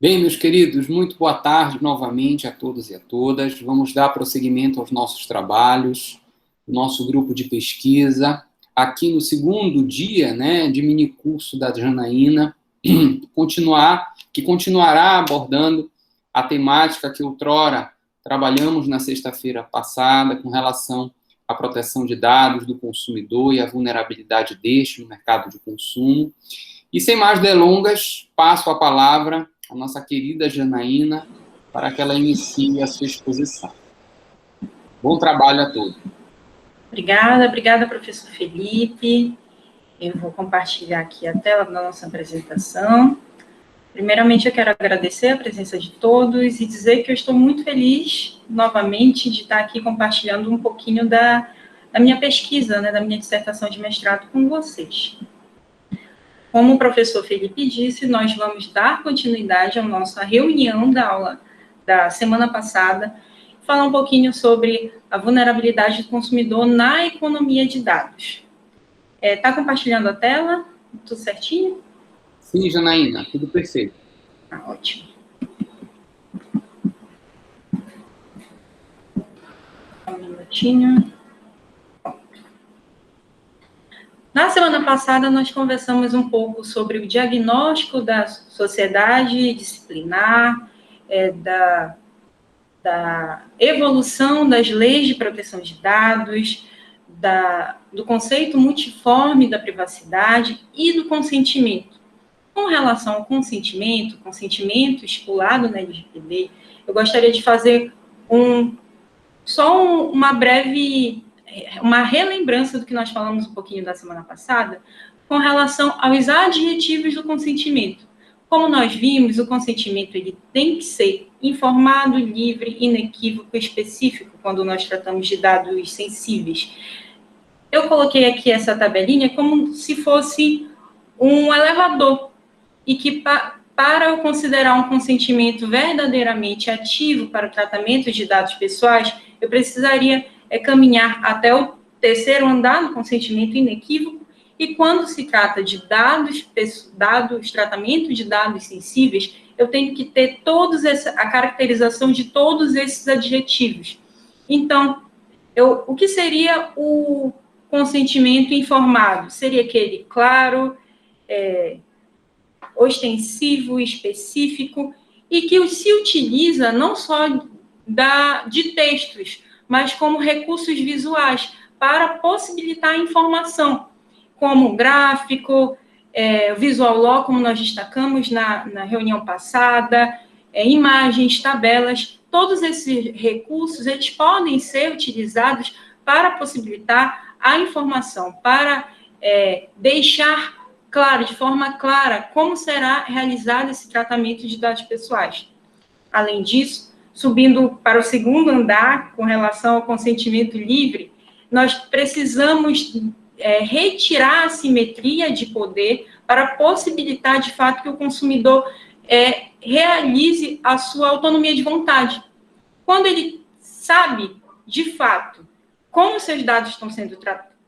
Bem, meus queridos, muito boa tarde novamente a todos e a todas. Vamos dar prosseguimento aos nossos trabalhos, nosso grupo de pesquisa, aqui no segundo dia, de minicurso da Janaína, que continuará abordando a temática que outrora trabalhamos na sexta-feira passada com relação à proteção de dados do consumidor e a vulnerabilidade deste no mercado de consumo. E sem mais delongas, passo a palavra à nossa querida Janaína para que ela inicie a sua exposição. Bom trabalho a todos. Obrigada, professor Felipe. Eu vou compartilhar aqui a tela da nossa apresentação. Primeiramente, eu quero agradecer a presença de todos e dizer que eu estou muito feliz, novamente, de estar aqui compartilhando um pouquinho da minha pesquisa, da minha dissertação de mestrado com vocês. Como o professor Felipe disse, nós vamos dar continuidade à nossa reunião da aula da semana passada, falar um pouquinho sobre a vulnerabilidade do consumidor na economia de dados. Está compartilhando a tela? Tudo certinho? Sim, Janaína, tudo perfeito. Ótimo. Um minutinho. Na semana passada, nós conversamos um pouco sobre o diagnóstico da sociedade disciplinar, da evolução das leis de proteção de dados, do conceito multiforme da privacidade e do consentimento. Com relação ao consentimento estipulado na LGPD, eu gostaria de fazer uma relembrança do que nós falamos um pouquinho da semana passada, com relação aos adjetivos do consentimento. Como nós vimos, o consentimento ele tem que ser informado, livre, inequívoco, específico, quando nós tratamos de dados sensíveis. Eu coloquei aqui essa tabelinha como se fosse um elevador, e que para eu considerar um consentimento verdadeiramente ativo para o tratamento de dados pessoais, eu precisaria caminhar até o terceiro andar do consentimento inequívoco, e quando se trata de tratamento de dados sensíveis, eu tenho que ter a caracterização de todos esses adjetivos. Então, o que seria o consentimento informado? Seria aquele claro, ostensivo, específico, e que se utiliza não só de textos, mas como recursos visuais para possibilitar a informação, como gráfico, visual law, como nós destacamos na reunião passada, imagens, tabelas. Todos esses recursos, eles podem ser utilizados para possibilitar a informação, para deixar claro, de forma clara, como será realizado esse tratamento de dados pessoais. Além disso, subindo para o segundo andar, com relação ao consentimento livre, nós precisamos retirar a assimetria de poder para possibilitar, de fato, que o consumidor realize a sua autonomia de vontade. Quando ele sabe, de fato, como seus dados estão sendo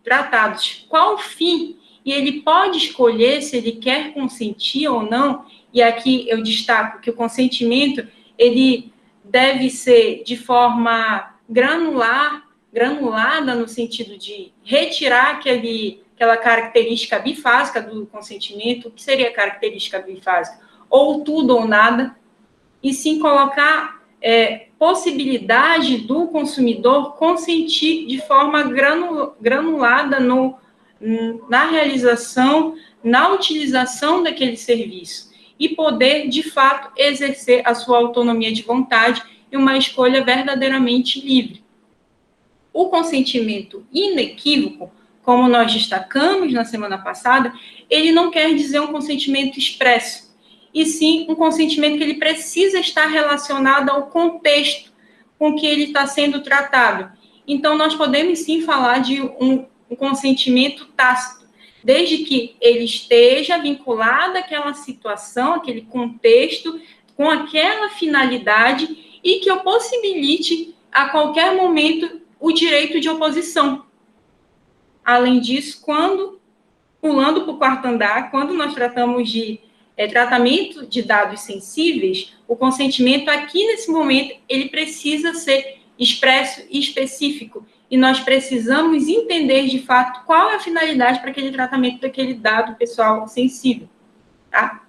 tratados, qual o fim, e ele pode escolher se ele quer consentir ou não, e aqui eu destaco que o consentimento, ele deve ser de forma granulada, no sentido de retirar aquela característica bifásica do consentimento. O que seria a característica bifásica? Ou tudo ou nada, e sim colocar possibilidade do consumidor consentir de forma granulada na realização, na utilização daquele serviço, e poder, de fato, exercer a sua autonomia de vontade e uma escolha verdadeiramente livre. O consentimento inequívoco, como nós destacamos na semana passada, ele não quer dizer um consentimento expresso, e sim um consentimento que ele precisa estar relacionado ao contexto com que ele está sendo tratado. Então, nós podemos sim falar de um consentimento tácito, desde que ele esteja vinculado àquela situação, aquele contexto, com aquela finalidade, e que eu possibilite, a qualquer momento, o direito de oposição. Além disso, pulando para o quarto andar, quando nós tratamos de tratamento de dados sensíveis, o consentimento aqui nesse momento, ele precisa ser expresso e específico, e nós precisamos entender de fato qual é a finalidade para aquele tratamento daquele dado pessoal sensível, tá?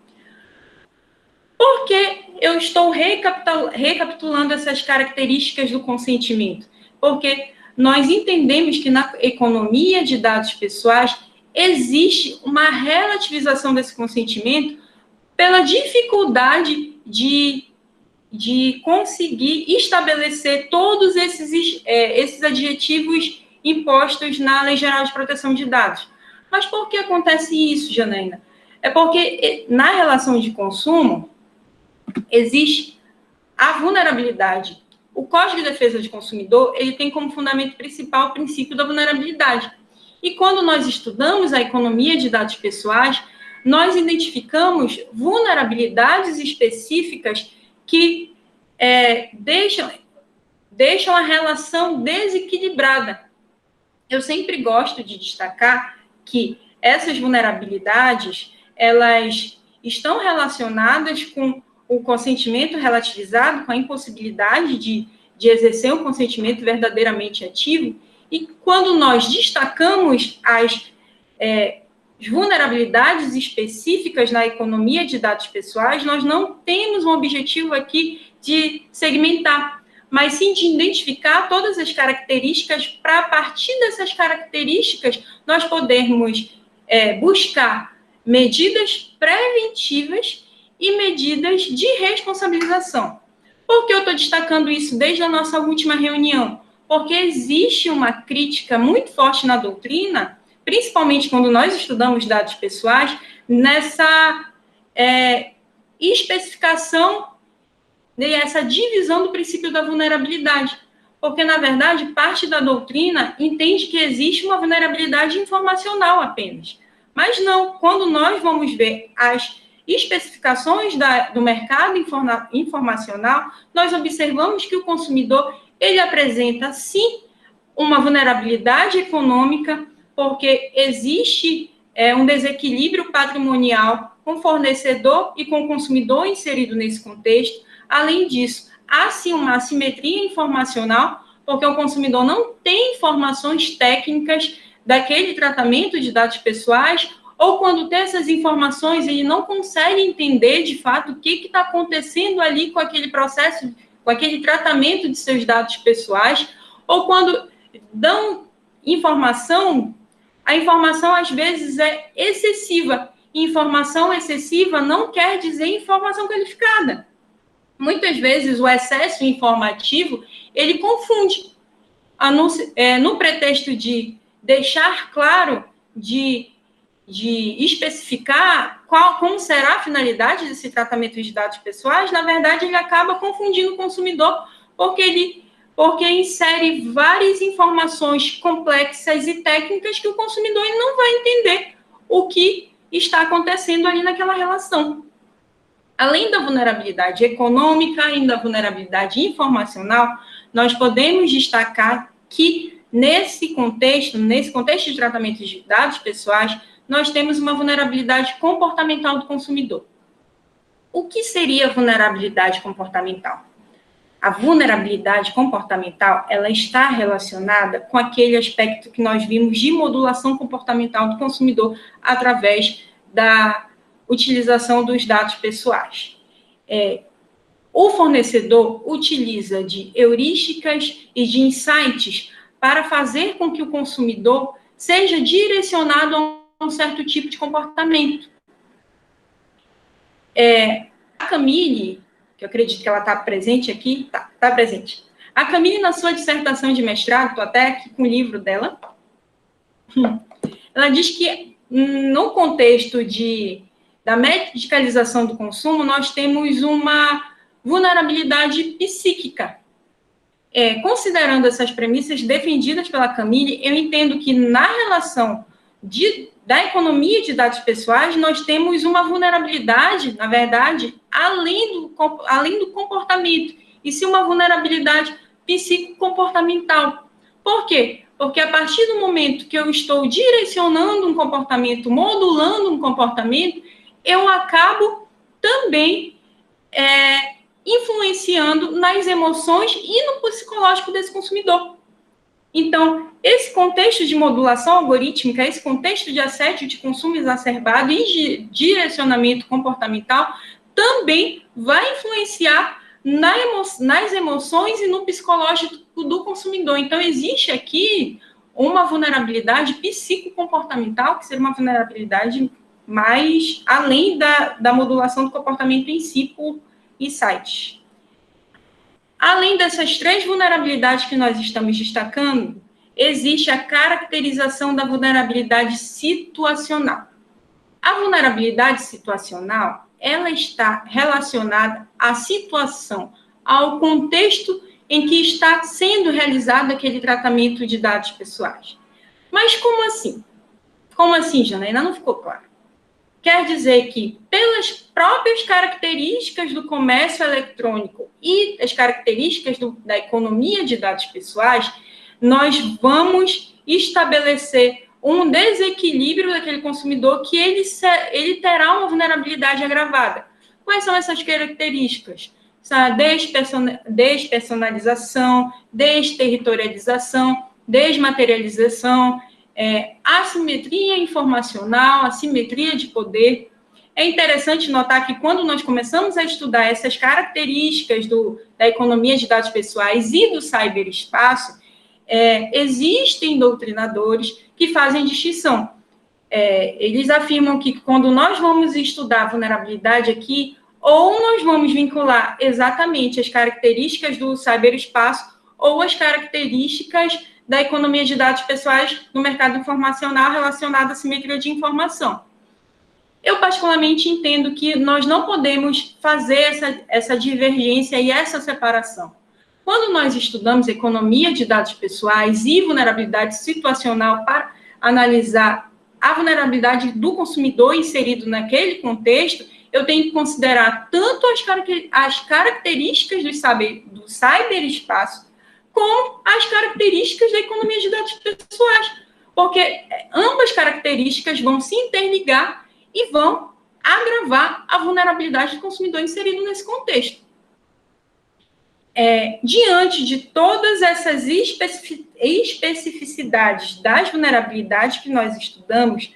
Por que eu estou recapitulando essas características do consentimento? Porque nós entendemos que na economia de dados pessoais existe uma relativização desse consentimento pela dificuldade de conseguir estabelecer todos esses adjetivos impostos na Lei Geral de Proteção de Dados. Mas por que acontece isso, Janaína? É porque na relação de consumo existe a vulnerabilidade. O Código de Defesa do Consumidor, ele tem como fundamento principal o princípio da vulnerabilidade. E quando nós estudamos a economia de dados pessoais, nós identificamos vulnerabilidades específicas que deixam a relação desequilibrada. Eu sempre gosto de destacar que essas vulnerabilidades, elas estão relacionadas com o consentimento relativizado, com a impossibilidade de exercer um consentimento verdadeiramente ativo, e quando nós destacamos as vulnerabilidades específicas na economia de dados pessoais, nós não temos um objetivo aqui de segmentar, mas sim de identificar todas as características para, a partir dessas características, nós podermos buscar medidas preventivas e medidas de responsabilização. Por que eu estou destacando isso desde a nossa última reunião? Porque existe uma crítica muito forte na doutrina, principalmente quando nós estudamos dados pessoais, nessa especificação e essa divisão do princípio da vulnerabilidade. Porque, na verdade, parte da doutrina entende que existe uma vulnerabilidade informacional apenas. Mas não, quando nós vamos ver as especificações do mercado informacional, nós observamos que o consumidor, ele apresenta, sim, uma vulnerabilidade econômica, porque existe um desequilíbrio patrimonial com o fornecedor e com o consumidor inserido nesse contexto. Além disso, há, sim, uma assimetria informacional, porque o consumidor não tem informações técnicas daquele tratamento de dados pessoais, ou quando tem essas informações, ele não consegue entender, de fato, o que está acontecendo ali com aquele processo, com aquele tratamento de seus dados pessoais, ou quando dão informação, a informação, às vezes, é excessiva. Informação excessiva não quer dizer informação qualificada. Muitas vezes, o excesso informativo, ele confunde. No pretexto de deixar claro, de especificar como será a finalidade desse tratamento de dados pessoais, na verdade, ele acaba confundindo o consumidor, porque insere várias informações complexas e técnicas que o consumidor ele não vai entender o que está acontecendo ali naquela relação. Além da vulnerabilidade econômica, além da vulnerabilidade informacional, nós podemos destacar que, nesse contexto de tratamento de dados pessoais, nós temos uma vulnerabilidade comportamental do consumidor. O que seria vulnerabilidade comportamental? A vulnerabilidade comportamental, ela está relacionada com aquele aspecto que nós vimos de modulação comportamental do consumidor através da utilização dos dados pessoais. O fornecedor utiliza de heurísticas e de insights para fazer com que o consumidor seja direcionado a um certo tipo de comportamento. A Camille, que eu acredito que ela está presente aqui, está presente. A Camille, na sua dissertação de mestrado, estou até aqui com o livro dela, ela diz que, no contexto da medicalização do consumo, nós temos uma vulnerabilidade psíquica. Considerando essas premissas defendidas pela Camille, eu entendo que na relação da economia de dados pessoais, nós temos uma vulnerabilidade, na verdade, além do comportamento, e sim uma vulnerabilidade psico-comportamental. Por quê? Porque a partir do momento que eu estou direcionando um comportamento, modulando um comportamento, eu acabo também influenciando nas emoções e no psicológico desse consumidor. Então, esse contexto de modulação algorítmica, esse contexto de assédio de consumo exacerbado e de direcionamento comportamental também vai influenciar nas emoções e no psicológico do consumidor. Então, existe aqui uma vulnerabilidade psicocomportamental, que seria uma vulnerabilidade mais além da modulação do comportamento em si por insights. Além dessas 3 vulnerabilidades que nós estamos destacando, existe a caracterização da vulnerabilidade situacional. A vulnerabilidade situacional, ela está relacionada à situação, ao contexto em que está sendo realizado aquele tratamento de dados pessoais. Mas como assim? Como assim, Janaína? Não ficou claro. Quer dizer que, pelas próprias características do comércio eletrônico e as características da economia de dados pessoais, nós vamos estabelecer um desequilíbrio daquele consumidor que ele terá uma vulnerabilidade agravada. Quais são essas características? Despersonalização, desterritorialização, desmaterialização, assimetria informacional, assimetria de poder. É interessante notar que quando nós começamos a estudar essas características da economia de dados pessoais e do ciberespaço, existem doutrinadores que fazem distinção. Eles afirmam que quando nós vamos estudar a vulnerabilidade aqui, ou nós vamos vincular exatamente as características do ciberespaço ou as características da economia de dados pessoais no mercado informacional relacionado à simetria de informação. Eu, particularmente, entendo que nós não podemos fazer essa divergência e essa separação. Quando nós estudamos economia de dados pessoais e vulnerabilidade situacional para analisar a vulnerabilidade do consumidor inserido naquele contexto, eu tenho que considerar tanto as características do ciberespaço como as características da economia de dados pessoais, porque ambas características vão se interligar e vão agravar a vulnerabilidade do consumidor inserido nesse contexto. Diante de todas essas especificidades das vulnerabilidades que nós estudamos,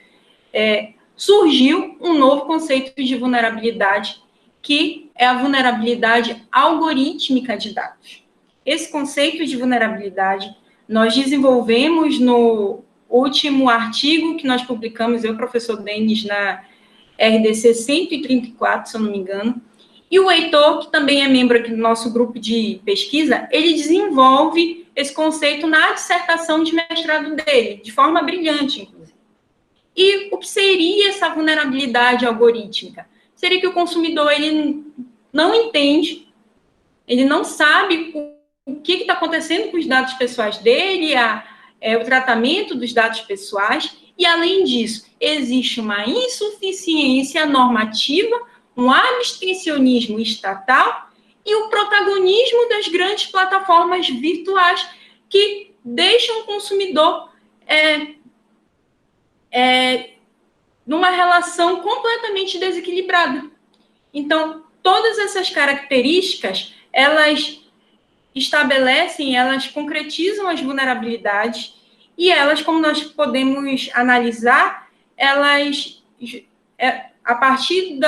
surgiu um novo conceito de vulnerabilidade, que é a vulnerabilidade algorítmica de dados. Esse conceito de vulnerabilidade nós desenvolvemos no último artigo que nós publicamos, eu e o professor Denis, na RDC 134, se eu não me engano, e o Heitor, que também é membro aqui do nosso grupo de pesquisa, ele desenvolve esse conceito na dissertação de mestrado dele, de forma brilhante, inclusive. E o que seria essa vulnerabilidade algorítmica? Seria que o consumidor ele não entende, ele não sabe o que está acontecendo com os dados pessoais dele, o tratamento dos dados pessoais, e, além disso, existe uma insuficiência normativa, um abstencionismo estatal e o protagonismo das grandes plataformas virtuais que deixam o consumidor numa relação completamente desequilibrada. Então, todas essas características, elas estabelecem, elas concretizam as vulnerabilidades e elas, como nós podemos analisar, elas, a partir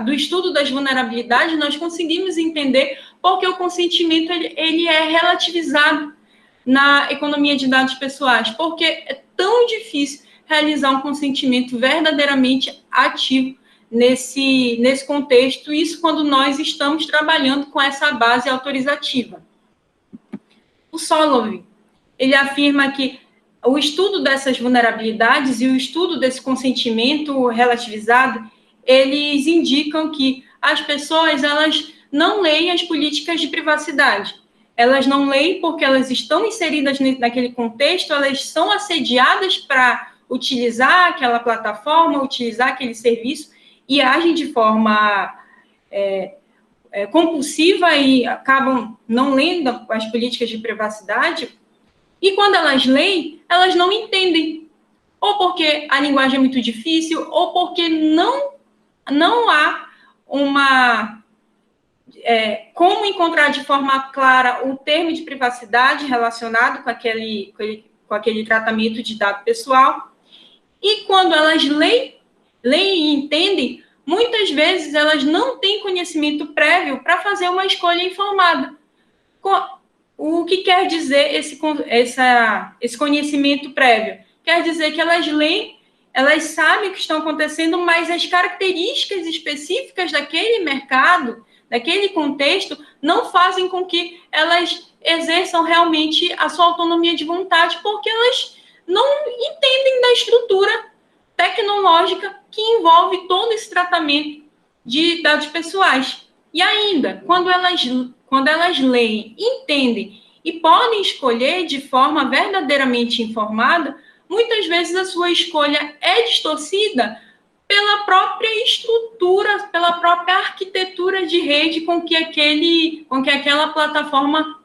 do estudo das vulnerabilidades, nós conseguimos entender porque o consentimento ele é relativizado na economia de dados pessoais, porque é tão difícil realizar um consentimento verdadeiramente ativo nesse contexto, isso quando nós estamos trabalhando com essa base autorizativa. O Soloway, ele afirma que o estudo dessas vulnerabilidades e o estudo desse consentimento relativizado, eles indicam que as pessoas, elas não leem as políticas de privacidade. Elas não leem porque elas estão inseridas naquele contexto, elas são assediadas para utilizar aquela plataforma, utilizar aquele serviço e agem de forma compulsiva e acabam não lendo as políticas de privacidade. E quando elas leem, elas não entendem. Ou porque a linguagem é muito difícil, ou porque não há como encontrar de forma clara o termo de privacidade relacionado com aquele tratamento de dado pessoal. E quando elas leem e entendem, muitas vezes elas não têm conhecimento prévio para fazer uma escolha informada. O que quer dizer esse conhecimento prévio? Quer dizer que elas leem, elas sabem o que está acontecendo, mas as características específicas daquele mercado, daquele contexto, não fazem com que elas exerçam realmente a sua autonomia de vontade, porque elas não entendem da estrutura tecnológica que envolve todo esse tratamento de dados pessoais. E ainda, quando elas leem, entendem e podem escolher de forma verdadeiramente informada, muitas vezes a sua escolha é distorcida pela própria estrutura, pela própria arquitetura de rede com que aquela plataforma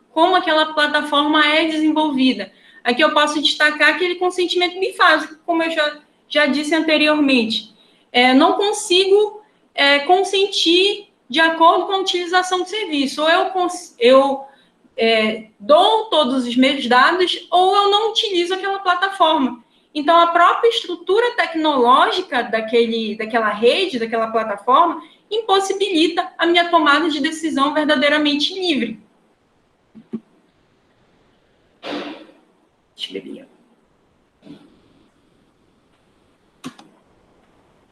é desenvolvida. Aqui eu posso destacar aquele consentimento bifásico, como eu já disse anteriormente. Não consigo consentir de acordo com a utilização do serviço. Ou eu dou todos os meus dados, ou eu não utilizo aquela plataforma. Então, a própria estrutura tecnológica daquela rede, daquela plataforma, impossibilita a minha tomada de decisão verdadeiramente livre. Deixa eu ver.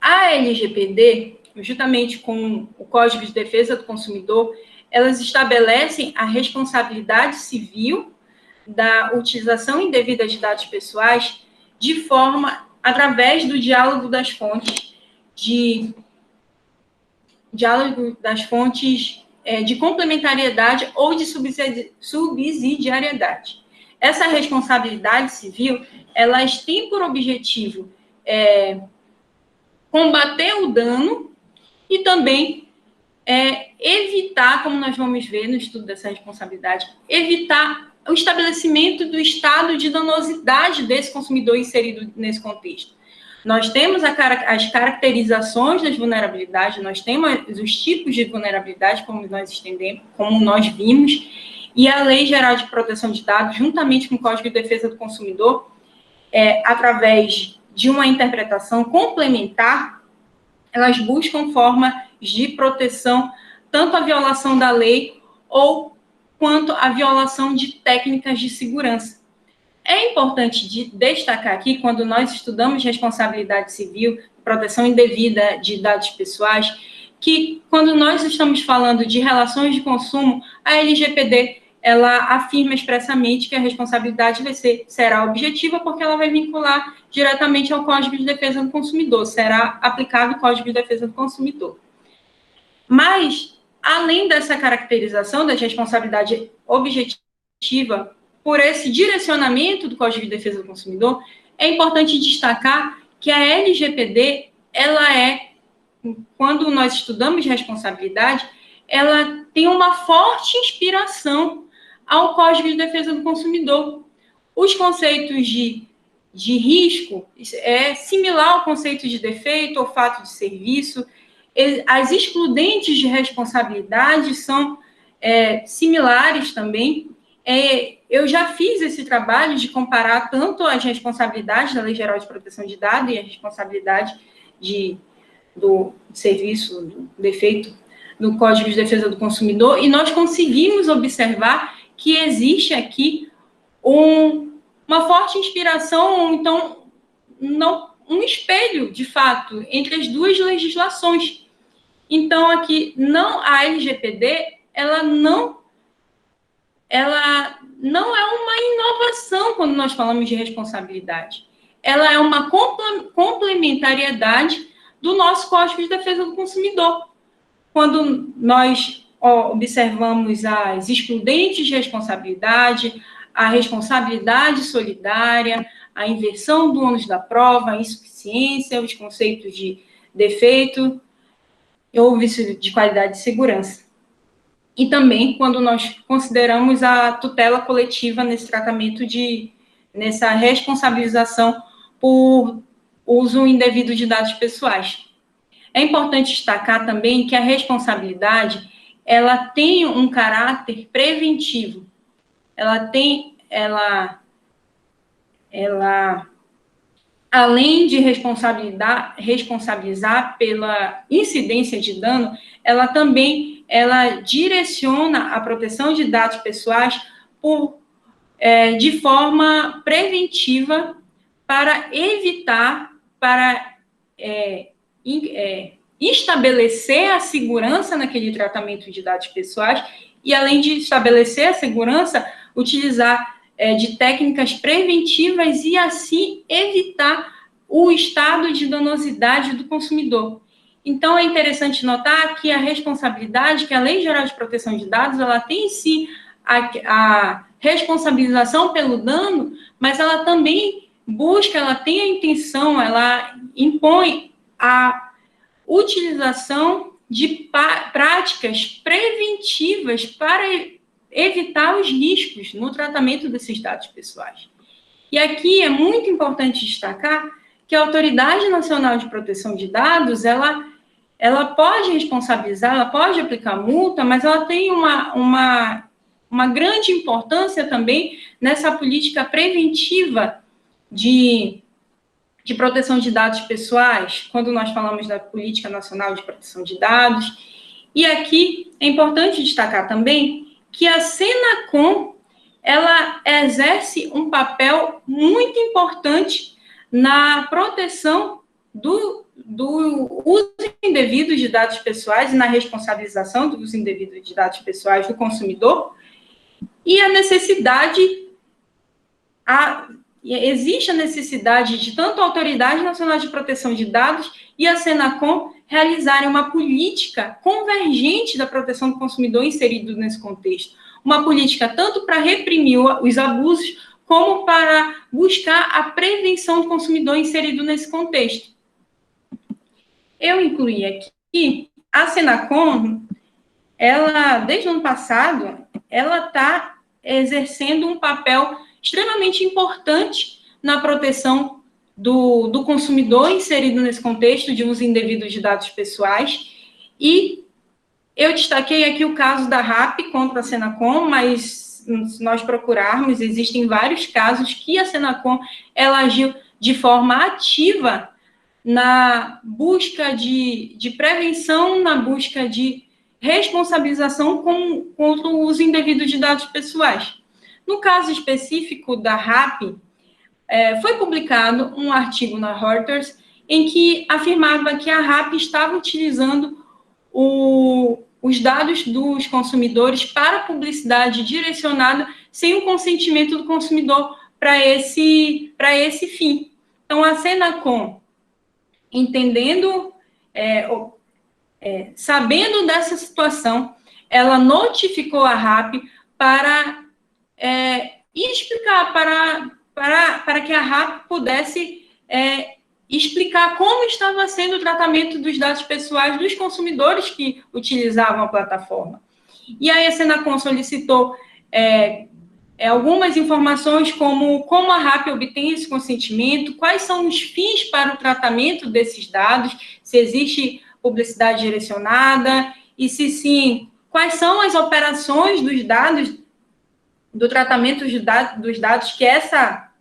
A LGPD, juntamente com o Código de Defesa do Consumidor, elas estabelecem a responsabilidade civil da utilização indevida de dados pessoais através do diálogo das fontes, de complementariedade ou de subsidiariedade. Essa responsabilidade civil, elas têm por objetivo combater o dano e também evitar, como nós vamos ver no estudo dessa responsabilidade, evitar o estabelecimento do estado de danosidade desse consumidor inserido nesse contexto. Nós temos as caracterizações das vulnerabilidades, nós temos os tipos de vulnerabilidade, como nós vimos, e a Lei Geral de Proteção de Dados, juntamente com o Código de Defesa do Consumidor, através de uma interpretação complementar, elas buscam formas de proteção, tanto a violação da lei quanto a violação de técnicas de segurança. É importante destacar aqui, quando nós estudamos responsabilidade civil, proteção indevida de dados pessoais, que quando nós estamos falando de relações de consumo, a LGPD, ela afirma expressamente que a responsabilidade será objetiva, porque ela vai vincular diretamente ao Código de Defesa do Consumidor, será aplicado o Código de Defesa do Consumidor. Mas, além dessa caracterização da responsabilidade objetiva, por esse direcionamento do Código de Defesa do Consumidor, é importante destacar que a LGPD, quando nós estudamos responsabilidade, ela tem uma forte inspiração ao Código de Defesa do Consumidor. Os conceitos de risco é similar ao conceito de defeito ou fato de serviço. As excludentes de responsabilidade são similares também. Eu já fiz esse trabalho de comparar tanto as responsabilidades da Lei Geral de Proteção de Dados e a responsabilidade do serviço, do defeito no Código de Defesa do Consumidor, e nós conseguimos observar que existe aqui uma forte inspiração, ou então um espelho, de fato, entre as duas legislações. Então, aqui, a LGPD, ela não é uma inovação quando nós falamos de responsabilidade. Ela é uma complementariedade do nosso Código de Defesa do Consumidor. Quando nós observamos as excludentes de responsabilidade, a responsabilidade solidária, a inversão do ônus da prova, a insuficiência, os conceitos de defeito ou vício de qualidade e segurança. E também quando nós consideramos a tutela coletiva nesse tratamento nessa responsabilização por uso indevido de dados pessoais. É importante destacar também que a responsabilidade, ela tem um caráter preventivo. Ela além de responsabilizar pela incidência de dano, ela direciona a proteção de dados pessoais de forma preventiva para evitar, estabelecer a segurança naquele tratamento de dados pessoais e, além de estabelecer a segurança, utilizar de técnicas preventivas e, assim, evitar o estado de danosidade do consumidor. Então, é interessante notar que a responsabilidade, que a Lei Geral de Proteção de Dados, ela tem, sim, a responsabilização pelo dano, mas ela também busca, ela tem a intenção, ela impõe a utilização de práticas preventivas para evitar os riscos no tratamento desses dados pessoais. E aqui é muito importante destacar que a Autoridade Nacional de Proteção de Dados, ela pode responsabilizar, ela pode aplicar multa, mas ela tem uma grande importância também nessa política preventiva de proteção de dados pessoais, quando nós falamos da Política Nacional de Proteção de Dados. E aqui é importante destacar também que a Senacom, ela exerce um papel muito importante na proteção do uso indevido de dados pessoais e na responsabilização do uso indevido de dados pessoais do consumidor. E existe a necessidade de tanto a Autoridade Nacional de Proteção de Dados e a Senacom realizarem uma política convergente da proteção do consumidor inserido nesse contexto. Uma política tanto para reprimir os abusos, como para buscar a prevenção do consumidor inserido nesse contexto. Eu incluí aqui a Senacom, desde o ano passado, ela está exercendo um papel extremamente importante na proteção do consumidor inserido nesse contexto de uso indevido de dados pessoais. E eu destaquei aqui o caso da RAP contra a Senacom, mas se nós procurarmos, existem vários casos que a Senacom ela agiu de forma ativa na busca de prevenção, na busca de responsabilização contra o uso indevido de dados pessoais. No caso específico da RAP, foi publicado um artigo na Reuters em que afirmava que a RAP estava utilizando os dados dos consumidores para publicidade direcionada sem o consentimento do consumidor para esse fim. Então, a Senacom, sabendo dessa situação, ela notificou a RAP para explicar, para que a RAP pudesse explicar como estava sendo o tratamento dos dados pessoais dos consumidores que utilizavam a plataforma. E aí a Senacom solicitou algumas informações como a RAP obtém esse consentimento, quais são os fins para o tratamento desses dados, se existe publicidade direcionada, e se sim, quais são as operações dos dados, do tratamento dos dados que essa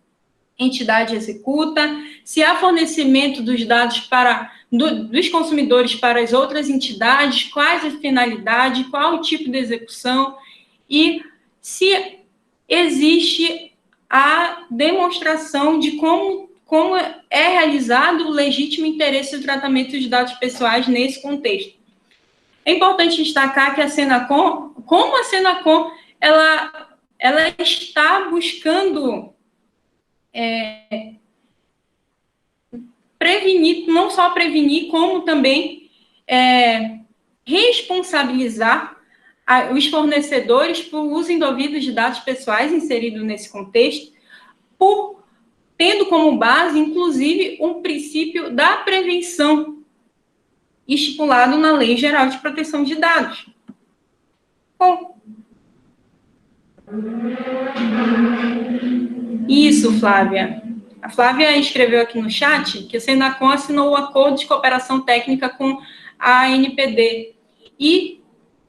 entidade executa, se há fornecimento dos dados dos consumidores para as outras entidades, quais a finalidade, qual o tipo de execução, e se existe a demonstração de como é realizado o legítimo interesse do tratamento de dados pessoais nesse contexto. É importante destacar que a Senacom, como a Senacom, ela está buscando prevenir, não só prevenir, como também responsabilizar os fornecedores por uso indevido de dados pessoais inseridos nesse contexto, tendo como base, inclusive, um princípio da prevenção estipulado na Lei Geral de Proteção de Dados. Bom, isso, Flávia. A Flávia escreveu aqui no chat que a Senacom assinou o acordo de cooperação técnica com a ANPD. E,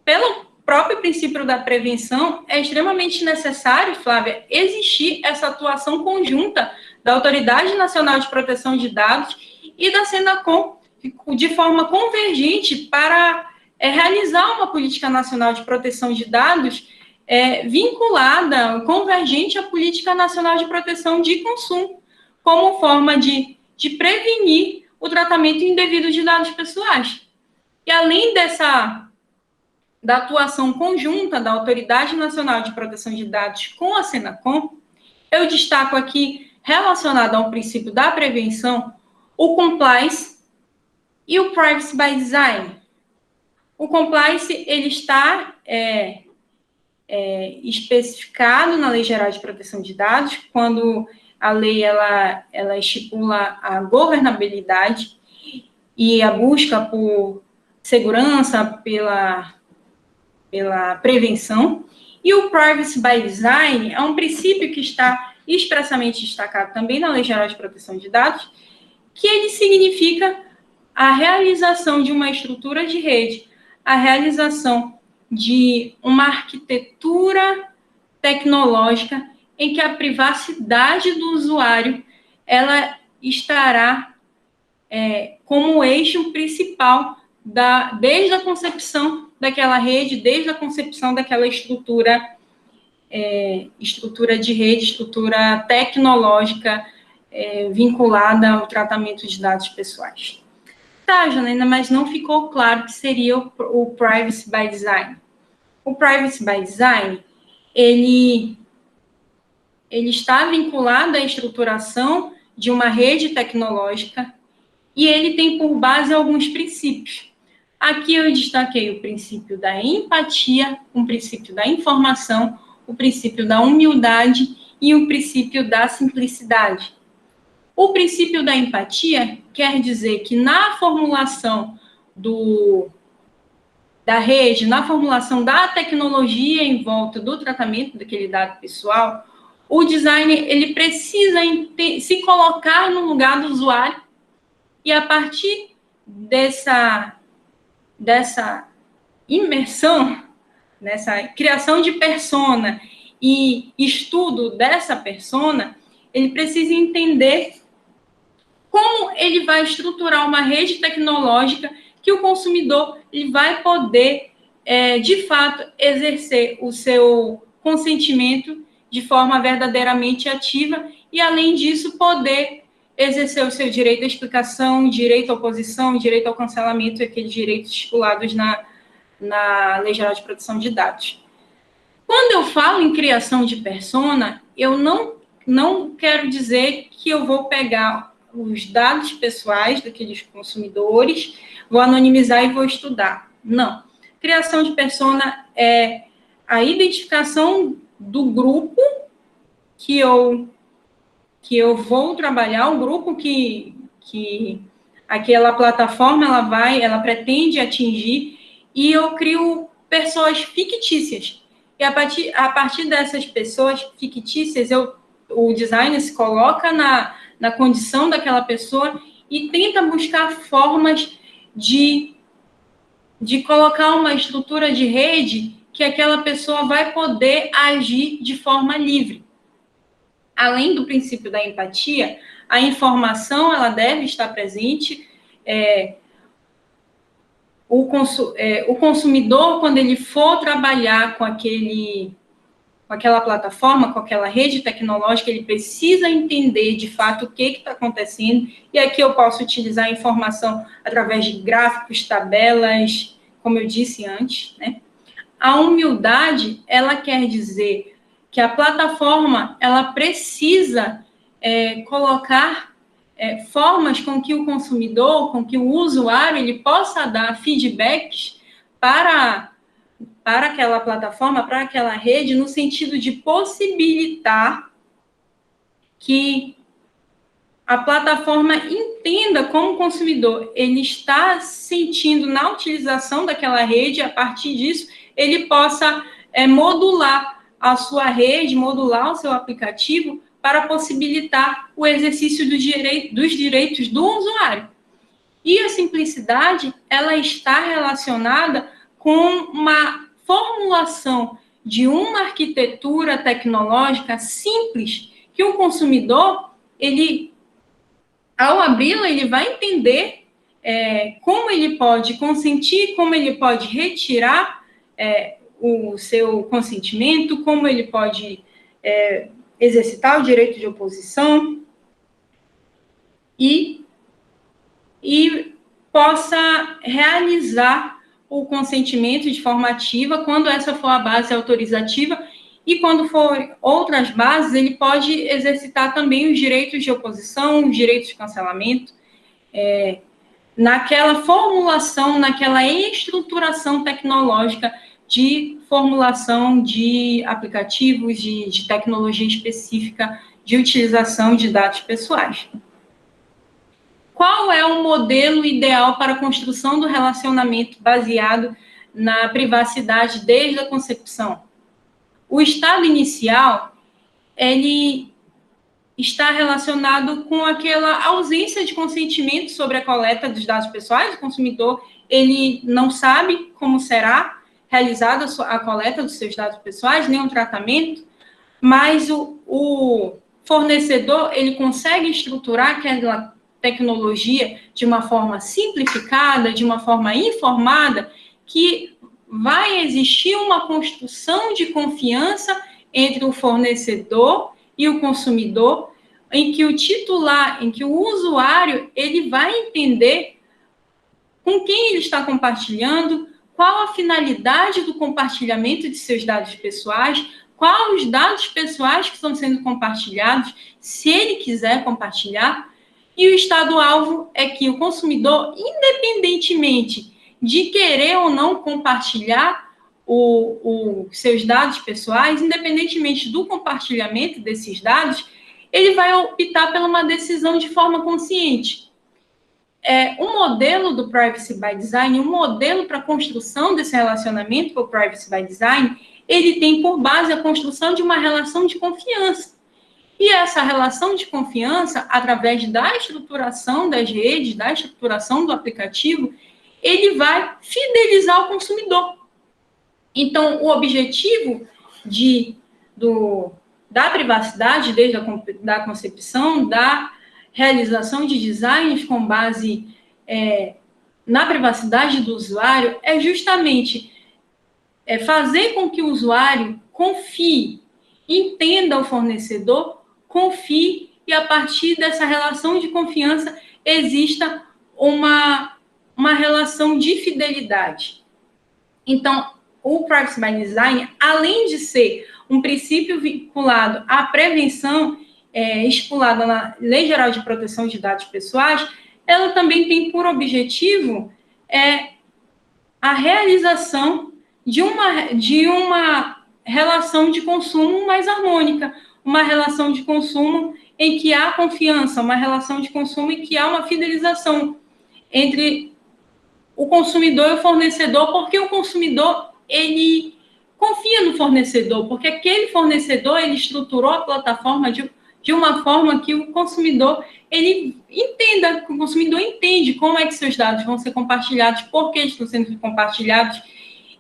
pelo próprio princípio da prevenção, é extremamente necessário, Flávia, existir essa atuação conjunta da Autoridade Nacional de Proteção de Dados e da Senacom, de forma convergente para realizar uma política nacional de proteção de dados vinculada, convergente à política nacional de proteção de consumo, como forma de prevenir o tratamento indevido de dados pessoais. E além da atuação conjunta da Autoridade Nacional de Proteção de Dados com a Senacom, eu destaco aqui, relacionado ao princípio da prevenção, o compliance e o privacy by design. O compliance, ele está especificado na Lei Geral de Proteção de Dados, quando a lei ela estipula a governabilidade e a busca por segurança, pela prevenção. E o privacy by design é um princípio que está expressamente destacado também na Lei Geral de Proteção de Dados, que ele significa a realização de uma estrutura de rede, a realização de uma arquitetura tecnológica em que a privacidade do usuário ela estará como eixo principal desde a concepção daquela rede, desde a concepção daquela estrutura de rede, estrutura tecnológica vinculada ao tratamento de dados pessoais. Tá, Janaína, mas não ficou claro o que seria o Privacy by Design. O Privacy by Design, ele está vinculado à estruturação de uma rede tecnológica e ele tem por base alguns princípios. Aqui eu destaquei o princípio da empatia, o princípio da informação, o princípio da humildade e o princípio da simplicidade. O princípio da empatia quer dizer que na formulação da rede, na formulação da tecnologia em volta do tratamento daquele dado pessoal, o designer ele precisa se colocar no lugar do usuário e a partir dessa imersão, nessa criação de persona e estudo dessa persona, ele precisa entender como ele vai estruturar uma rede tecnológica que o consumidor ele vai poder, de fato, exercer o seu consentimento de forma verdadeiramente ativa e, além disso, poder exercer o seu direito à explicação, direito à oposição, direito ao cancelamento e aqueles direitos estipulados na Lei Geral de Proteção de Dados. Quando eu falo em criação de persona, eu não quero dizer que eu vou pegar os dados pessoais daqueles consumidores, vou anonimizar e vou estudar. Não. Criação de persona é a identificação do grupo que eu vou trabalhar, o grupo que aquela plataforma ela pretende atingir, e eu crio pessoas fictícias. E a partir dessas pessoas fictícias, o designer se coloca na condição daquela pessoa e tenta buscar formas de colocar uma estrutura de rede que aquela pessoa vai poder agir de forma livre. Além do princípio da empatia, a informação ela deve estar presente. O consumidor, quando ele for trabalhar com aquela plataforma, com aquela rede tecnológica, ele precisa entender, de fato, o que está acontecendo. E aqui eu posso utilizar a informação através de gráficos, tabelas, como eu disse antes, né? A humildade, ela quer dizer que a plataforma, ela precisa colocar formas com que o consumidor, com que o usuário, ele possa dar feedbacks para aquela plataforma, para aquela rede, no sentido de possibilitar que a plataforma entenda como o consumidor ele está sentindo na utilização daquela rede, a partir disso, ele possa modular a sua rede, modular o seu aplicativo para possibilitar o exercício dos direitos do usuário. E a simplicidade, ela está relacionada com uma formulação de uma arquitetura tecnológica simples, que o consumidor, ao abri-la, ele vai entender como ele pode consentir, como ele pode retirar o seu consentimento, como ele pode exercitar o direito de oposição e possa realizar o consentimento de forma ativa, quando essa for a base autorizativa, e quando for outras bases, ele pode exercitar também os direitos de oposição, os direitos de cancelamento, naquela formulação, naquela estruturação tecnológica de formulação de aplicativos, de tecnologia específica de utilização de dados pessoais. Qual é o modelo ideal para a construção do relacionamento baseado na privacidade desde a concepção? O estado inicial, ele está relacionado com aquela ausência de consentimento sobre a coleta dos dados pessoais. O consumidor, ele não sabe como será realizada a coleta dos seus dados pessoais, nem o tratamento, mas o fornecedor, ele consegue estruturar aquela tecnologia de uma forma simplificada, de uma forma informada, que vai existir uma construção de confiança entre o fornecedor e o consumidor, em que o titular, em que o usuário, ele vai entender com quem ele está compartilhando, qual a finalidade do compartilhamento de seus dados pessoais, quais os dados pessoais que estão sendo compartilhados, se ele quiser compartilhar. E o estado-alvo é que o consumidor, independentemente de querer ou não compartilhar os seus dados pessoais, independentemente do compartilhamento desses dados, ele vai optar por uma decisão de forma consciente. O modelo do Privacy by Design, um modelo para a construção desse relacionamento com o Privacy by Design, ele tem por base a construção de uma relação de confiança. E essa relação de confiança, através da estruturação das redes, da estruturação do aplicativo, ele vai fidelizar o consumidor. Então, o objetivo da privacidade, desde a concepção, da realização de designs com base na privacidade do usuário, é justamente fazer com que o usuário confie, entenda o fornecedor, confie, e a partir dessa relação de confiança exista uma relação de fidelidade. Então, o Privacy by Design, além de ser um princípio vinculado à prevenção, estipulada na Lei Geral de Proteção de Dados Pessoais, ela também tem por objetivo a realização de uma relação de consumo mais harmônica, uma relação de consumo em que há confiança, uma relação de consumo em que há uma fidelização entre o consumidor e o fornecedor, porque o consumidor, ele confia no fornecedor, porque aquele fornecedor, ele estruturou a plataforma de uma forma que o consumidor, ele entenda, que o consumidor entende como é que seus dados vão ser compartilhados, por que estão sendo compartilhados,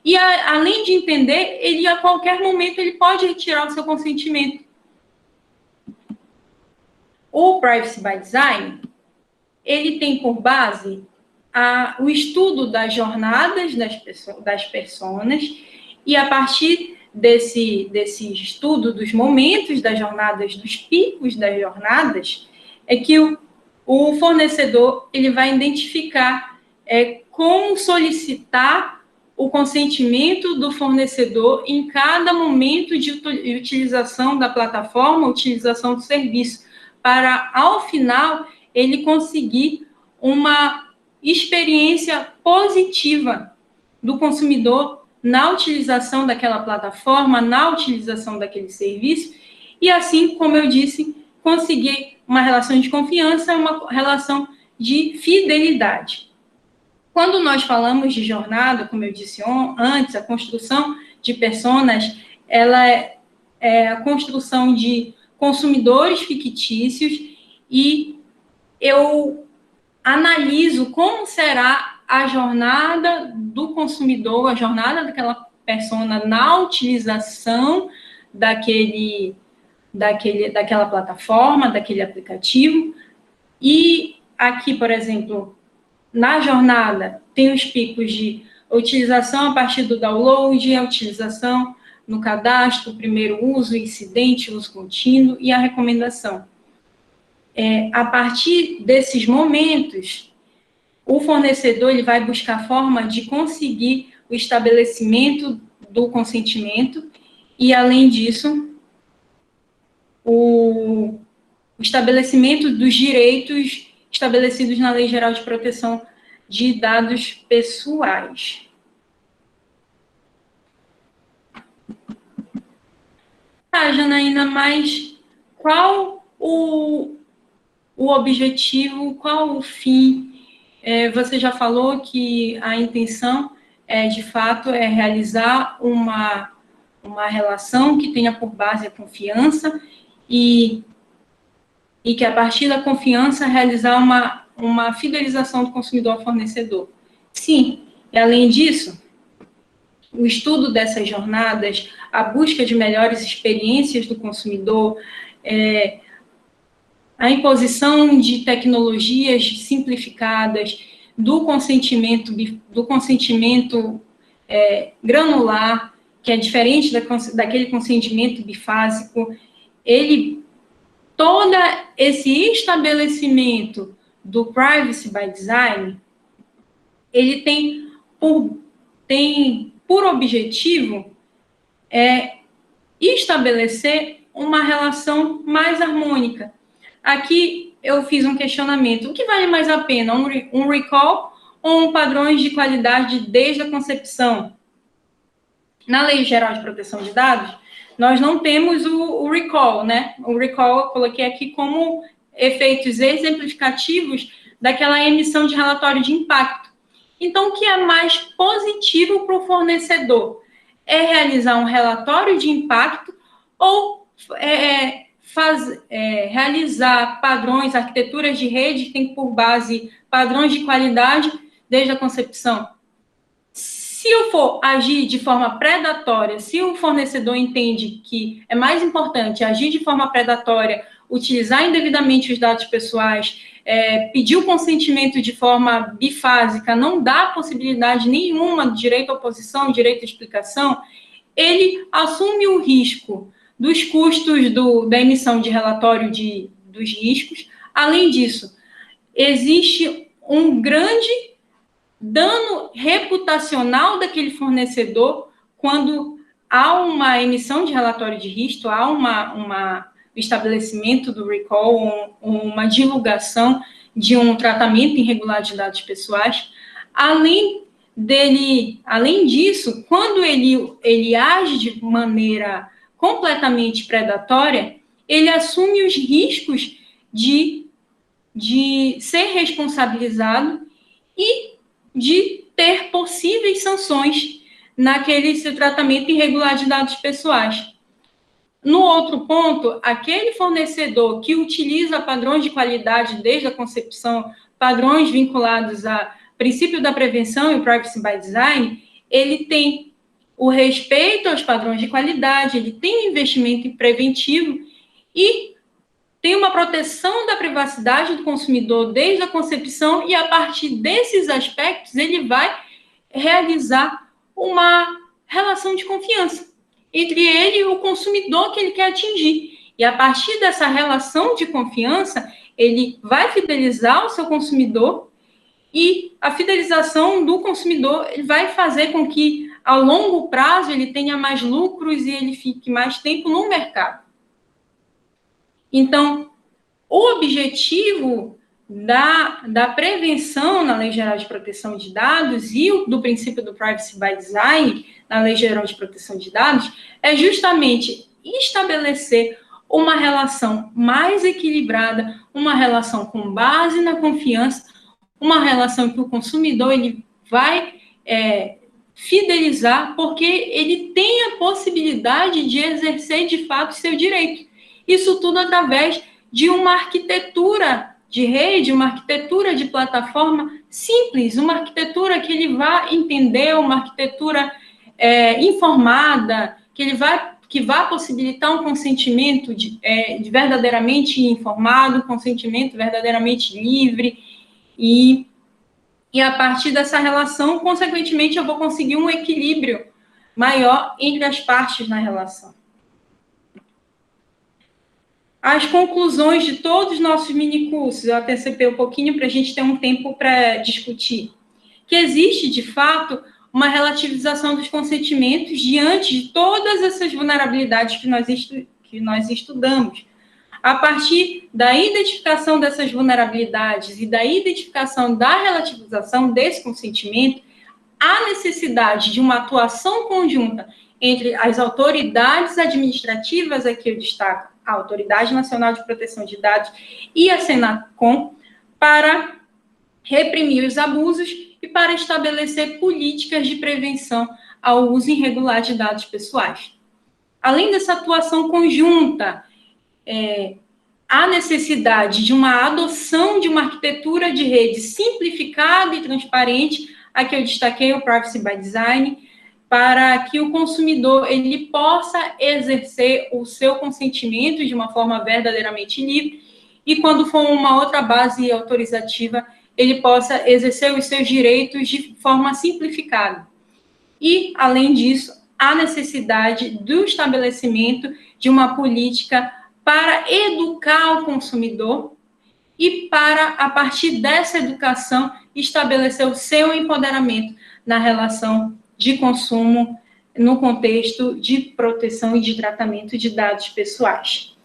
e além de entender, ele a qualquer momento ele pode retirar o seu consentimento. O Privacy by Design, ele tem por base o estudo das jornadas das pessoas, e a partir desse estudo dos momentos das jornadas, dos picos das jornadas, é que o fornecedor ele vai identificar como solicitar o consentimento do fornecedor em cada momento de utilização da plataforma, utilização do serviço, para, ao final, ele conseguir uma experiência positiva do consumidor na utilização daquela plataforma, na utilização daquele serviço, e assim, como eu disse, conseguir uma relação de confiança, uma relação de fidelidade. Quando nós falamos de jornada, como eu disse antes, a construção de personas, ela é a construção de consumidores fictícios e eu analiso como será a jornada do consumidor, a jornada daquela persona na utilização daquela plataforma, daquele aplicativo. E aqui, por exemplo, na jornada, tem os picos de utilização a partir do download, a utilização no cadastro, o primeiro uso, incidente, uso contínuo e a recomendação. A partir desses momentos, o fornecedor ele vai buscar forma de conseguir o estabelecimento do consentimento e, além disso, o estabelecimento dos direitos estabelecidos na Lei Geral de Proteção de Dados Pessoais. Tá, Janaína, mas qual o objetivo, qual o fim? Você já falou que a intenção, de fato, é realizar uma relação que tenha por base a confiança e que, a partir da confiança, realizar uma fidelização do consumidor ao fornecedor. Sim, e além disso, o estudo dessas jornadas, a busca de melhores experiências do consumidor, a imposição de tecnologias simplificadas, do consentimento granular, que é diferente daquele consentimento bifásico, todo esse estabelecimento do Privacy by Design, ele tem por objetivo estabelecer uma relação mais harmônica. Aqui eu fiz um questionamento. O que vale mais a pena, um recall ou padrões de qualidade desde a concepção? Na Lei Geral de Proteção de Dados, nós não temos o recall, né? O recall eu coloquei aqui como efeitos exemplificativos daquela emissão de relatório de impacto. Então, o que é mais positivo para o fornecedor? É realizar um relatório de impacto ou realizar padrões, arquiteturas de rede que tem por base padrões de qualidade desde a concepção? Se eu for agir de forma predatória, se o fornecedor entende que é mais importante agir de forma predatória, utilizar indevidamente os dados pessoais, pedir o consentimento de forma bifásica, não dá possibilidade nenhuma de direito à oposição, direito à explicação, ele assume o risco dos custos da emissão de relatório dos riscos. Além disso, existe um grande dano reputacional daquele fornecedor quando há uma emissão de relatório de risco, há um estabelecimento do recall, uma divulgação de um tratamento irregular de dados pessoais. Além disso, quando ele age de maneira completamente predatória, ele assume os riscos de ser responsabilizado e de ter possíveis sanções naquele tratamento irregular de dados pessoais. No outro ponto, aquele fornecedor que utiliza padrões de qualidade desde a concepção, padrões vinculados a princípio da prevenção e o Privacy by Design, ele tem o respeito aos padrões de qualidade, ele tem um investimento preventivo e tem uma proteção da privacidade do consumidor desde a concepção e, a partir desses aspectos, ele vai realizar uma relação de confiança entre ele e o consumidor que ele quer atingir. E, a partir dessa relação de confiança, ele vai fidelizar o seu consumidor e a fidelização do consumidor vai fazer com que, a longo prazo, ele tenha mais lucros e ele fique mais tempo no mercado. Então, o objetivo da prevenção na Lei Geral de Proteção de Dados e do princípio do Privacy by Design na Lei Geral de Proteção de Dados é justamente estabelecer uma relação mais equilibrada, uma relação com base na confiança, uma relação que o consumidor ele vai fidelizar, porque ele tem a possibilidade de exercer de fato seu direito. Isso tudo através de uma arquitetura de rede, uma arquitetura de plataforma simples, uma arquitetura que ele vai entender, uma arquitetura informada, que vai possibilitar um consentimento de verdadeiramente informado, um consentimento verdadeiramente livre, e a partir dessa relação, consequentemente, eu vou conseguir um equilíbrio maior entre as partes na relação. As conclusões de todos os nossos minicursos, eu antecipei um pouquinho para a gente ter um tempo para discutir, que existe, de fato, uma relativização dos consentimentos diante de todas essas vulnerabilidades que nós estudamos. A partir da identificação dessas vulnerabilidades e da identificação da relativização desse consentimento, há necessidade de uma atuação conjunta entre as autoridades administrativas, aqui eu destaco a Autoridade Nacional de Proteção de Dados e a Senacom, para reprimir os abusos e para estabelecer políticas de prevenção ao uso irregular de dados pessoais. Além dessa atuação conjunta, há necessidade de uma adoção de uma arquitetura de rede simplificada e transparente, aqui eu destaquei o Privacy by Design, para que o consumidor ele possa exercer o seu consentimento de uma forma verdadeiramente livre e, quando for uma outra base autorizativa, ele possa exercer os seus direitos de forma simplificada. E, além disso, há necessidade do estabelecimento de uma política para educar o consumidor e para, a partir dessa educação, estabelecer o seu empoderamento na relação de consumo no contexto de proteção e de tratamento de dados pessoais.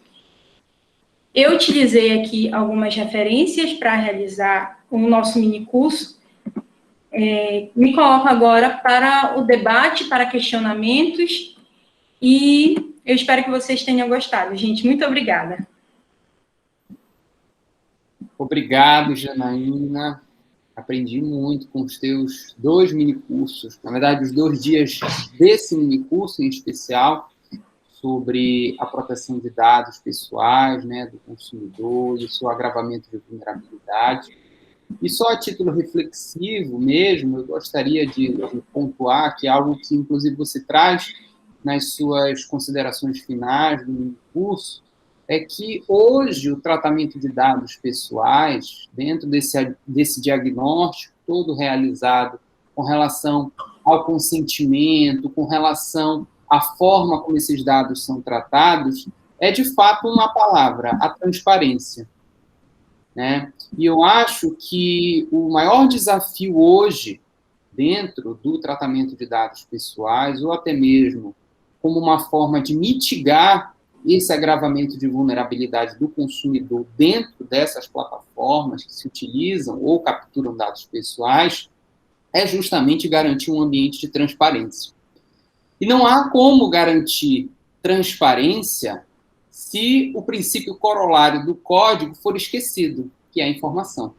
Eu utilizei aqui algumas referências para realizar o nosso minicurso. Me coloco agora para o debate, para questionamentos, e eu espero que vocês tenham gostado. Gente, muito obrigada. Obrigado, Janaína. Aprendi muito com os teus 2 minicursos, na verdade, os 2 dias desse minicurso em especial, sobre a proteção de dados pessoais, né, do consumidor e o seu agravamento de vulnerabilidade. E só a título reflexivo mesmo, eu gostaria de pontuar que algo que, inclusive, você traz nas suas considerações finais do minicurso, é que hoje o tratamento de dados pessoais, dentro desse diagnóstico todo realizado com relação ao consentimento, com relação à forma como esses dados são tratados, é de fato uma palavra, a transparência, né? E eu acho que o maior desafio hoje, dentro do tratamento de dados pessoais, ou até mesmo como uma forma de mitigar esse agravamento de vulnerabilidade do consumidor dentro dessas plataformas que se utilizam ou capturam dados pessoais, é justamente garantir um ambiente de transparência. E não há como garantir transparência se o princípio corolário do código for esquecido, que é a informação.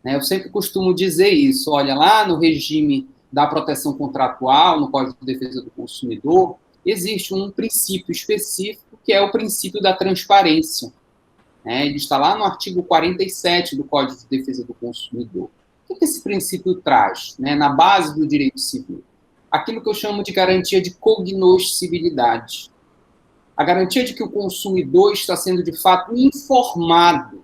Eu sempre costumo dizer isso. Olha, lá no regime da proteção contratual, no Código de Defesa do Consumidor, existe um princípio específico, que é o princípio da transparência. Ele está lá no artigo 47 do Código de Defesa do Consumidor. O que esse princípio traz, na base do direito civil? Aquilo que eu chamo de garantia de cognoscibilidade. A garantia de que o consumidor está sendo, de fato, informado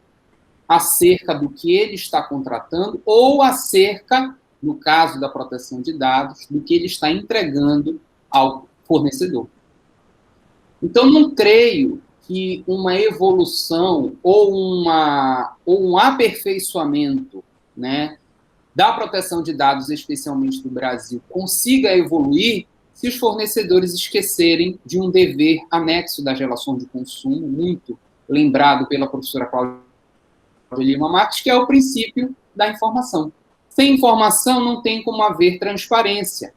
acerca do que ele está contratando ou acerca, no caso da proteção de dados, do que ele está entregando ao fornecedor. Então, não creio que uma evolução ou um aperfeiçoamento, da proteção de dados, especialmente do Brasil, consiga evoluir se os fornecedores esquecerem de um dever anexo das relações de consumo, muito lembrado pela professora Cláudia Lima Marques, que é o princípio da informação. Sem informação, não tem como haver transparência.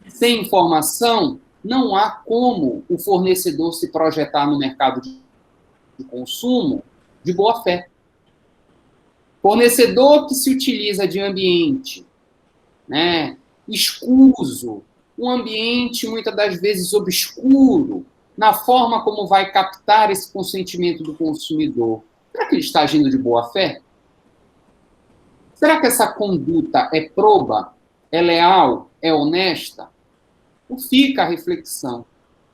Sem informação, não há como o fornecedor se projetar no mercado de consumo de boa fé. Fornecedor que se utiliza de ambiente escuso, um ambiente muitas das vezes obscuro, na forma como vai captar esse consentimento do consumidor? Será que ele está agindo de boa fé? Será que essa conduta é proba, é leal, é honesta? Então fica a reflexão,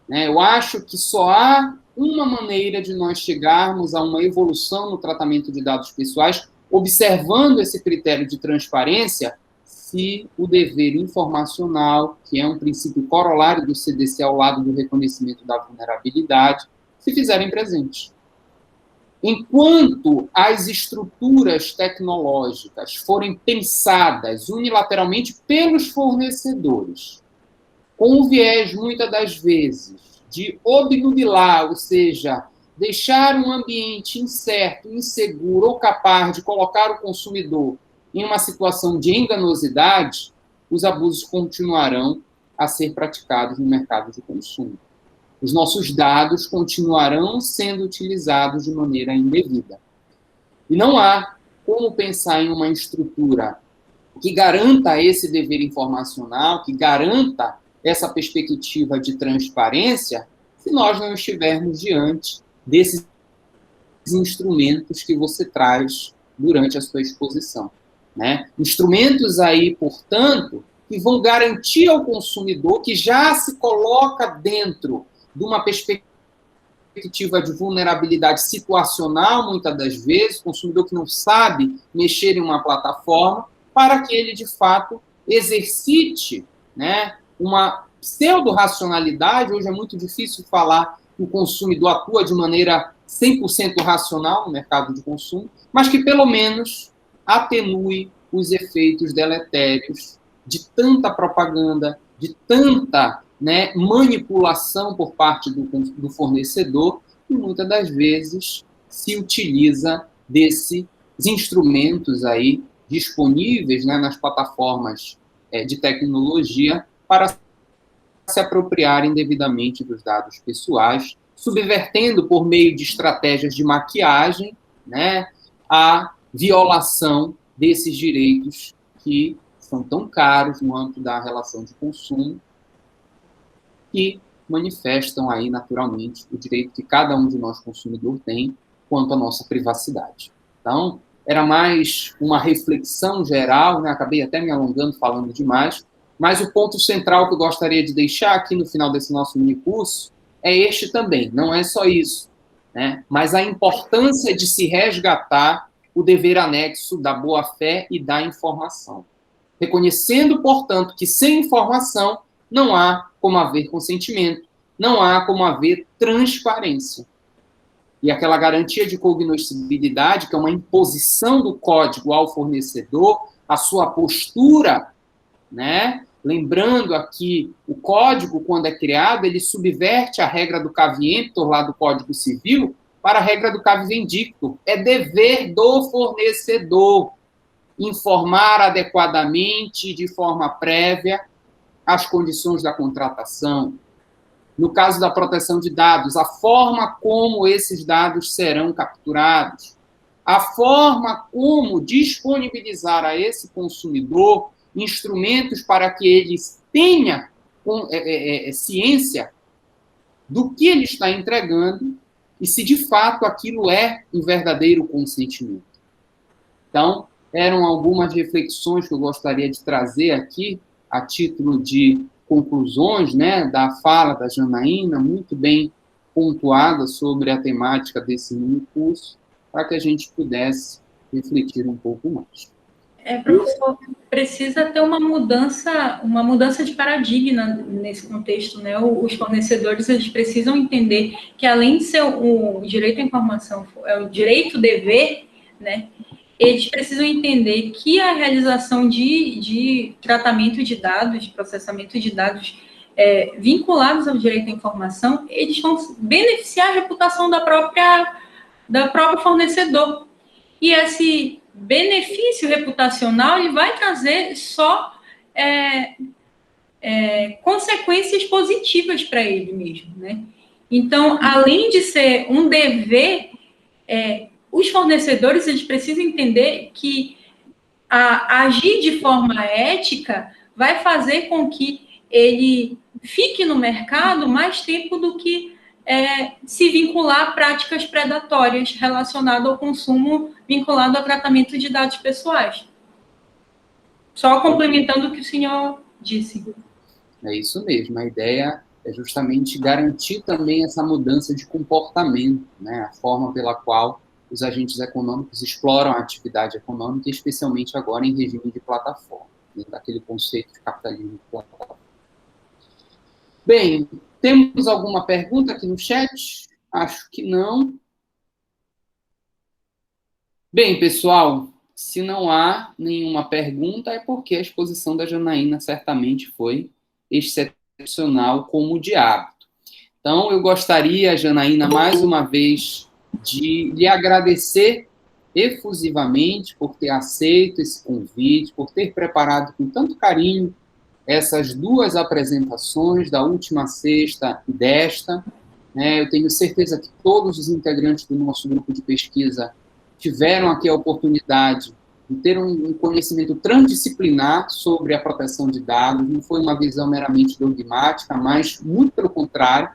né? Eu acho que só há uma maneira de nós chegarmos a uma evolução no tratamento de dados pessoais, observando esse critério de transparência, se o dever informacional, que é um princípio corolário do CDC ao lado do reconhecimento da vulnerabilidade, se fizerem presentes. Enquanto as estruturas tecnológicas forem pensadas unilateralmente pelos fornecedores, com o viés, muitas das vezes, de obnubilar, ou seja, deixar um ambiente incerto, inseguro ou capaz de colocar o consumidor em uma situação de enganosidade, os abusos continuarão a ser praticados no mercado de consumo. Os nossos dados continuarão sendo utilizados de maneira indevida. E não há como pensar em uma estrutura que garanta esse dever informacional, que garanta essa perspectiva de transparência, se nós não estivermos diante desses instrumentos que você traz durante a sua exposição, né? Instrumentos aí, portanto, que vão garantir ao consumidor que já se coloca dentro de uma perspectiva de vulnerabilidade situacional, muitas das vezes, o consumidor que não sabe mexer em uma plataforma, para que ele, de fato, exercite, né, uma pseudo-racionalidade. Hoje é muito difícil falar que o consumidor atua de maneira 100% racional no mercado de consumo, mas que, pelo menos, atenue os efeitos deletérios de tanta propaganda, de tanta, né, manipulação por parte do fornecedor, e muitas das vezes se utiliza desses instrumentos aí disponíveis, né, nas plataformas de tecnologia para se apropriarem devidamente dos dados pessoais, subvertendo por meio de estratégias de maquiagem, né, a violação desses direitos que são tão caros no âmbito da relação de consumo, que manifestam aí naturalmente o direito que cada um de nós consumidor tem quanto à nossa privacidade. Então, era mais uma reflexão geral, né? Acabei até me alongando falando demais, mas o ponto central que eu gostaria de deixar aqui no final desse nosso minicurso é este também, não é só isso, né? Mas a importância de se resgatar o dever anexo da boa-fé e da informação. Reconhecendo, portanto, que sem informação não há como haver consentimento, não há como haver transparência. E aquela garantia de cognoscibilidade, que é uma imposição do código ao fornecedor, a sua postura, né? Lembrando aqui, o código, quando é criado, ele subverte a regra do cavientor, lá do Código Civil, para a regra do cavi vendictor. É dever do fornecedor informar adequadamente, de forma prévia, as condições da contratação. No caso da proteção de dados, a forma como esses dados serão capturados, a forma como disponibilizar a esse consumidor instrumentos para que ele tenha ciência do que ele está entregando e se de fato aquilo é um verdadeiro consentimento. Então, eram algumas reflexões que eu gostaria de trazer aqui a título de conclusões, né, da fala da Janaína, muito bem pontuada sobre a temática desse mini curso, para que a gente pudesse refletir um pouco mais. Professor, precisa ter uma mudança de paradigma nesse contexto, né? Os fornecedores, eles precisam entender que, além de ser o direito à informação, é o direito-dever, né? Eles precisam entender que a realização de tratamento de dados, de processamento de dados vinculados ao direito à informação, eles vão beneficiar a reputação da própria fornecedor. E esse benefício reputacional ele vai trazer só consequências positivas para ele mesmo, né? Então, além de ser um dever, os fornecedores eles precisam entender que agir de forma ética vai fazer com que ele fique no mercado mais tempo do que se vincular a práticas predatórias relacionadas ao consumo vinculado ao tratamento de dados pessoais. Só complementando o que o senhor disse. É isso mesmo, a ideia é justamente garantir também essa mudança de comportamento, né? A forma pela qual os agentes econômicos exploram a atividade econômica, especialmente agora em regime de plataforma, dentro daquele conceito de capitalismo de plataforma. Bem, temos alguma pergunta aqui no chat? Acho que não. Bem, pessoal, se não há nenhuma pergunta, é porque a exposição da Janaína certamente foi excepcional como de hábito. Então, eu gostaria, Janaína, mais uma vez, de lhe agradecer efusivamente por ter aceito esse convite, por ter preparado com tanto carinho essas duas apresentações, da última sexta e desta. Eu tenho certeza que todos os integrantes do nosso grupo de pesquisa tiveram aqui a oportunidade de ter um conhecimento transdisciplinar sobre a proteção de dados, não foi uma visão meramente dogmática, mas muito pelo contrário,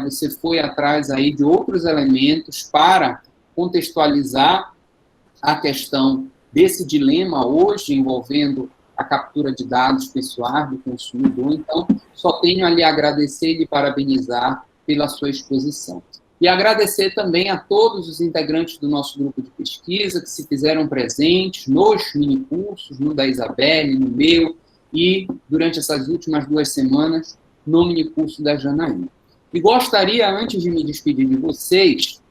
você foi atrás aí de outros elementos para contextualizar a questão desse dilema hoje envolvendo a captura de dados pessoais do consumidor. Então, só tenho a lhe agradecer e lhe parabenizar pela sua exposição. E agradecer também a todos os integrantes do nosso grupo de pesquisa que se fizeram presentes nos minicursos, no da Isabelle, no meu, e durante essas últimas 2 semanas, no minicurso da Janaína. E gostaria, antes de me despedir de vocês,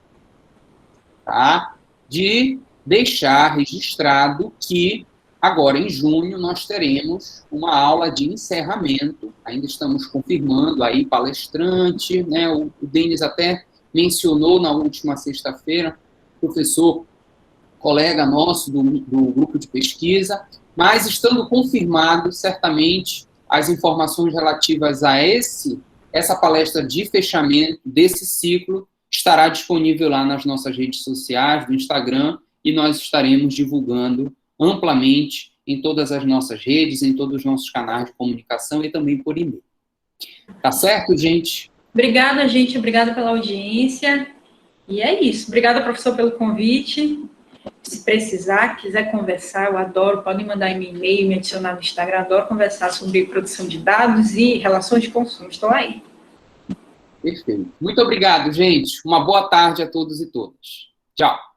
de deixar registrado que agora, em junho, nós teremos uma aula de encerramento. Ainda estamos confirmando aí palestrante, o Denis até mencionou na última sexta-feira, professor, colega nosso do grupo de pesquisa, mas estando confirmado, certamente, as informações relativas a essa palestra de fechamento desse ciclo estará disponível lá nas nossas redes sociais, no Instagram, e nós estaremos divulgando amplamente em todas as nossas redes, em todos os nossos canais de comunicação e também por e-mail. Tá certo, gente? Obrigada, gente. Obrigada pela audiência. E é isso. Obrigada, professor, pelo convite. Se precisar, quiser conversar, eu adoro. Podem mandar e-mail, me adicionar no Instagram. Adoro conversar sobre produção de dados e relações de consumo. Estou aí. Perfeito. Muito obrigado, gente. Uma boa tarde a todos e todas. Tchau.